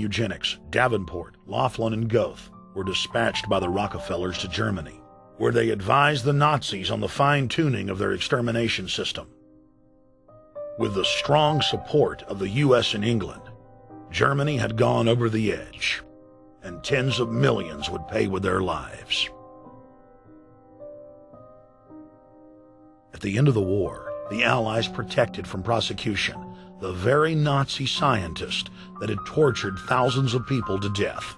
eugenics, Davenport, Laughlin, and Goethe, were dispatched by the Rockefellers to Germany, where they advised the Nazis on the fine-tuning of their extermination system. With the strong support of the U.S. and England, Germany had gone over the edge, and tens of millions would pay with their lives. At the end of the war, the Allies protected from prosecution the very Nazi scientist that had tortured thousands of people to death.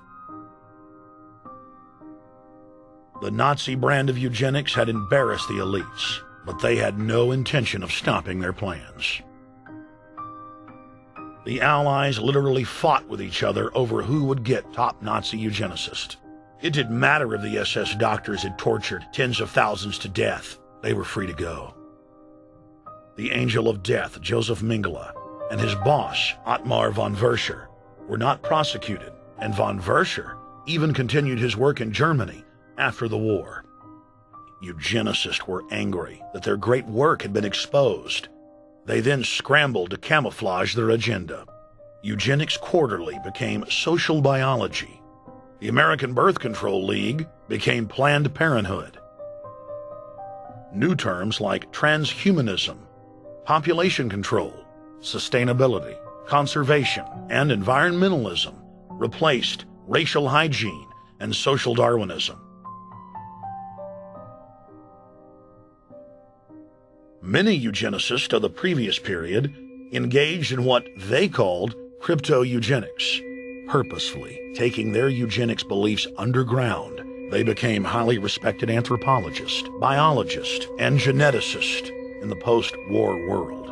The Nazi brand of eugenics had embarrassed the elites, but they had no intention of stopping their plans. The Allies literally fought with each other over who would get top Nazi eugenicist. It didn't matter if the SS doctors had tortured tens of thousands to death. They were free to go. The Angel of Death, Joseph Mengele, and his boss, Ottmar von Verscher, were not prosecuted, and von Verscher even continued his work in Germany after the war. Eugenicists were angry that their great work had been exposed. They then scrambled to camouflage their agenda. Eugenics Quarterly became Social Biology. The American Birth Control League became Planned Parenthood. New terms like transhumanism, population control, sustainability, conservation, and environmentalism replaced racial hygiene and social Darwinism. Many eugenicists of the previous period engaged in what they called crypto-eugenics. Purposefully taking their eugenics beliefs underground, they became highly respected anthropologists, biologists, and geneticists in the post-war world.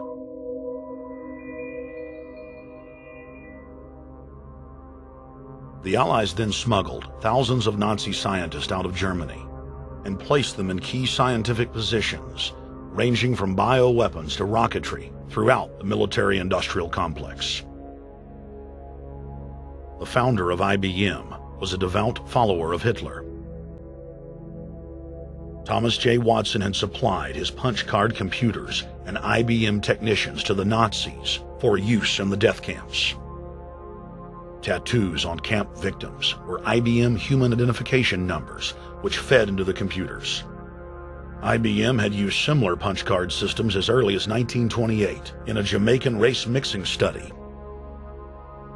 The Allies then smuggled thousands of Nazi scientists out of Germany and placed them in key scientific positions, ranging from bioweapons to rocketry throughout the military-industrial complex. The founder of IBM was a devout follower of Hitler. Thomas J. Watson had supplied his punch-card computers and IBM technicians to the Nazis for use in the death camps. Tattoos on camp victims were IBM human identification numbers, which fed into the computers. IBM had used similar punch card systems as early as 1928 in a Jamaican race mixing study.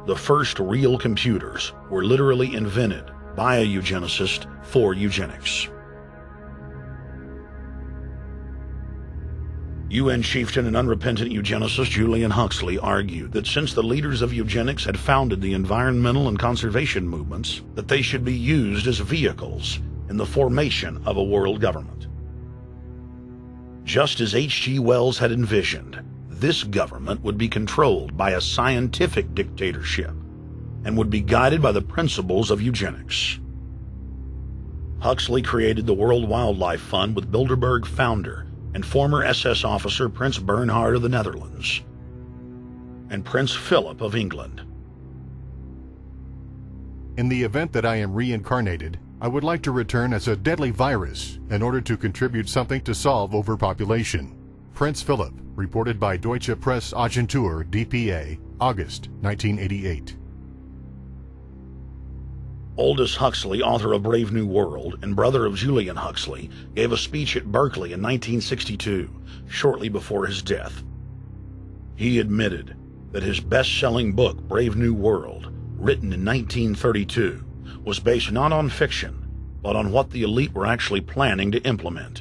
The first real computers were literally invented by a eugenicist for eugenics. UN chieftain and unrepentant eugenicist Julian Huxley argued that since the leaders of eugenics had founded the environmental and conservation movements, that they should be used as vehicles in the formation of a world government. Just as H.G. Wells had envisioned, this government would be controlled by a scientific dictatorship and would be guided by the principles of eugenics. Huxley created the World Wildlife Fund with Bilderberg founder and former SS officer Prince Bernhard of the Netherlands and Prince Philip of England. In the event that I am reincarnated, I would like to return as a deadly virus in order to contribute something to solve overpopulation. Prince Philip, reported by Deutsche Presse-Agentur DPA, August 1988. Aldous Huxley, author of Brave New World and brother of Julian Huxley, gave a speech at Berkeley in 1962, shortly before his death. He admitted that his best-selling book, Brave New World, written in 1932, was based not on fiction, but on what the elite were actually planning to implement.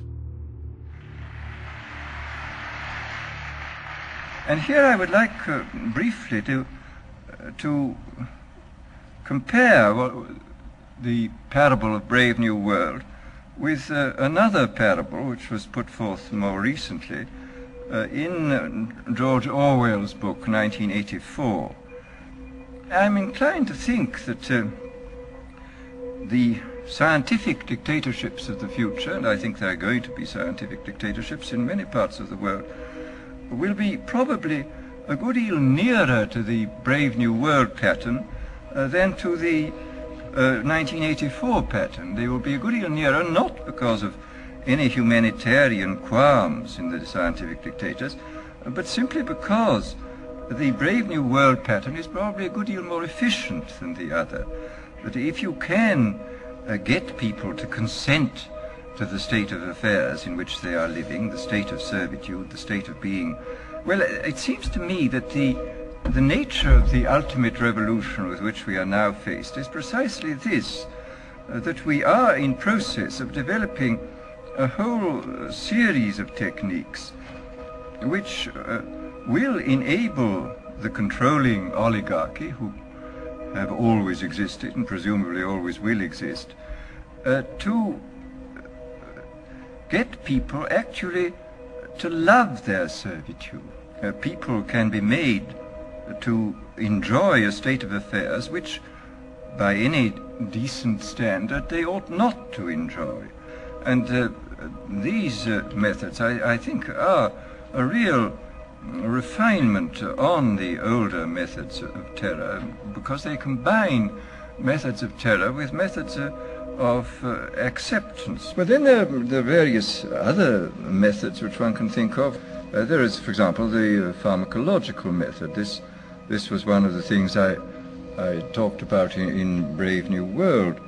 And here I would like briefly to compare the parable of Brave New World with another parable which was put forth more recently in George Orwell's book 1984. I'm inclined to think that the scientific dictatorships of the future, and I think there are going to be scientific dictatorships in many parts of the world, will be probably a good deal nearer to the Brave New World pattern than to the 1984 pattern. They will be a good deal nearer, not because of any humanitarian qualms in the scientific dictators, but simply because the Brave New World pattern is probably a good deal more efficient than the other. That if you can get people to consent to the state of affairs in which they are living, the state of servitude, the state of being, well, it seems to me that the nature of the ultimate revolution with which we are now faced is precisely this, that we are in process of developing a whole series of techniques which will enable the controlling oligarchy, who have always existed and presumably always will exist, to get people actually to love their servitude. People can be made to enjoy a state of affairs which, by any decent standard, they ought not to enjoy. And these methods, I think, are a real refinement on the older methods of terror, because they combine methods of terror with methods of acceptance. But then there are various other methods which one can think of. There is, for example, the pharmacological method. This was one of the things I talked about in Brave New World.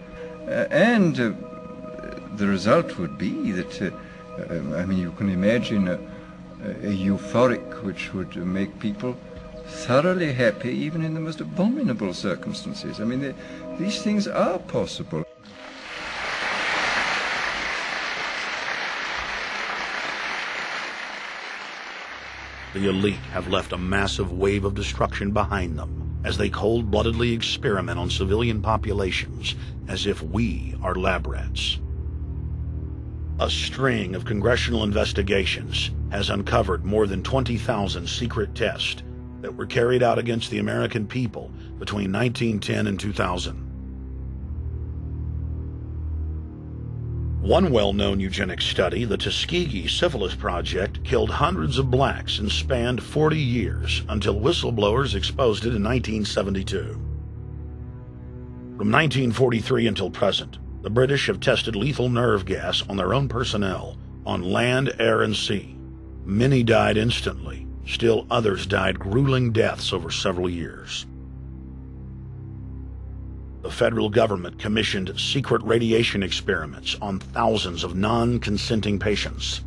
And the result would be that, I mean, you can imagine a euphoric which would make people thoroughly happy even in the most abominable circumstances. I mean, these things are possible. The elite have left a massive wave of destruction behind them as they cold-bloodedly experiment on civilian populations as if we are lab rats. A string of congressional investigations has uncovered more than 20,000 secret tests that were carried out against the American people between 1910 and 2000. One well-known eugenics study, the Tuskegee Syphilis Project, killed hundreds of blacks and spanned 40 years until whistleblowers exposed it in 1972. From 1943 until present, the British have tested lethal nerve gas on their own personnel, on land, air, and sea. Many died instantly. Still others died grueling deaths over several years. The federal government commissioned secret radiation experiments on thousands of non-consenting patients.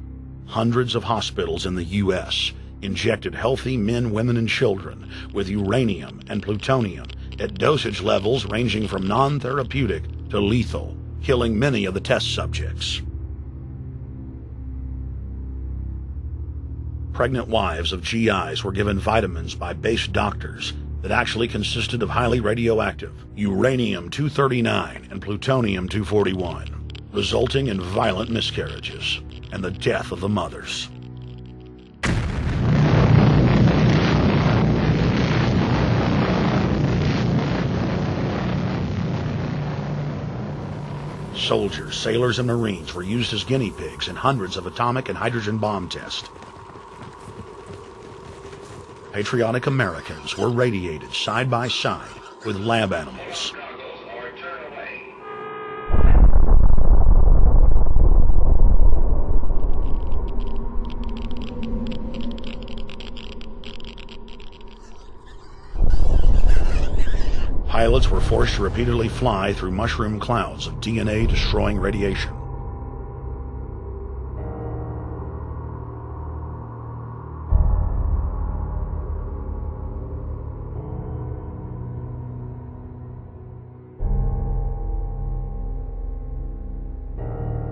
Hundreds of hospitals in the U.S. injected healthy men, women, and children with uranium and plutonium at dosage levels ranging from non-therapeutic to lethal, killing many of the test subjects. Pregnant wives of GIs were given vitamins by base doctors that actually consisted of highly radioactive uranium-239 and plutonium-241, resulting in violent miscarriages and the death of the mothers. Soldiers, sailors, and Marines were used as guinea pigs in hundreds of atomic and hydrogen bomb tests. Patriotic Americans were radiated side by side with lab animals. Pilots were forced to repeatedly fly through mushroom clouds of DNA-destroying radiation.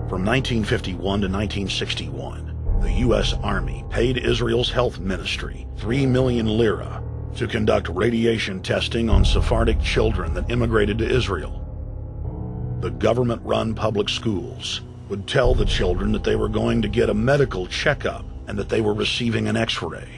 From 1951 to 1961, the U.S. Army paid Israel's health ministry 3 million lira to conduct radiation testing on Sephardic children that immigrated to Israel. The government-run public schools would tell the children that they were going to get a medical checkup and that they were receiving an X-ray.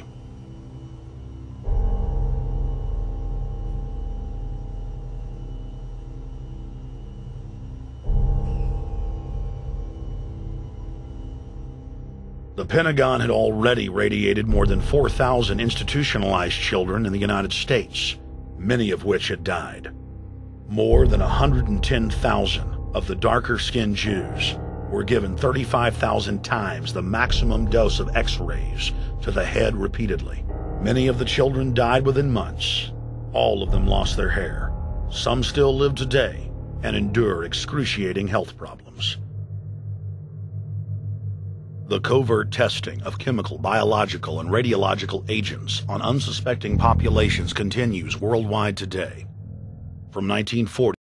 The Pentagon had already radiated more than 4,000 institutionalized children in the United States, many of which had died. More than 110,000 of the darker-skinned Jews were given 35,000 times the maximum dose of X-rays to the head repeatedly. Many of the children died within months. All of them lost their hair. Some still live today and endure excruciating health problems. The covert testing of chemical, biological, and radiological agents on unsuspecting populations continues worldwide today. From 1940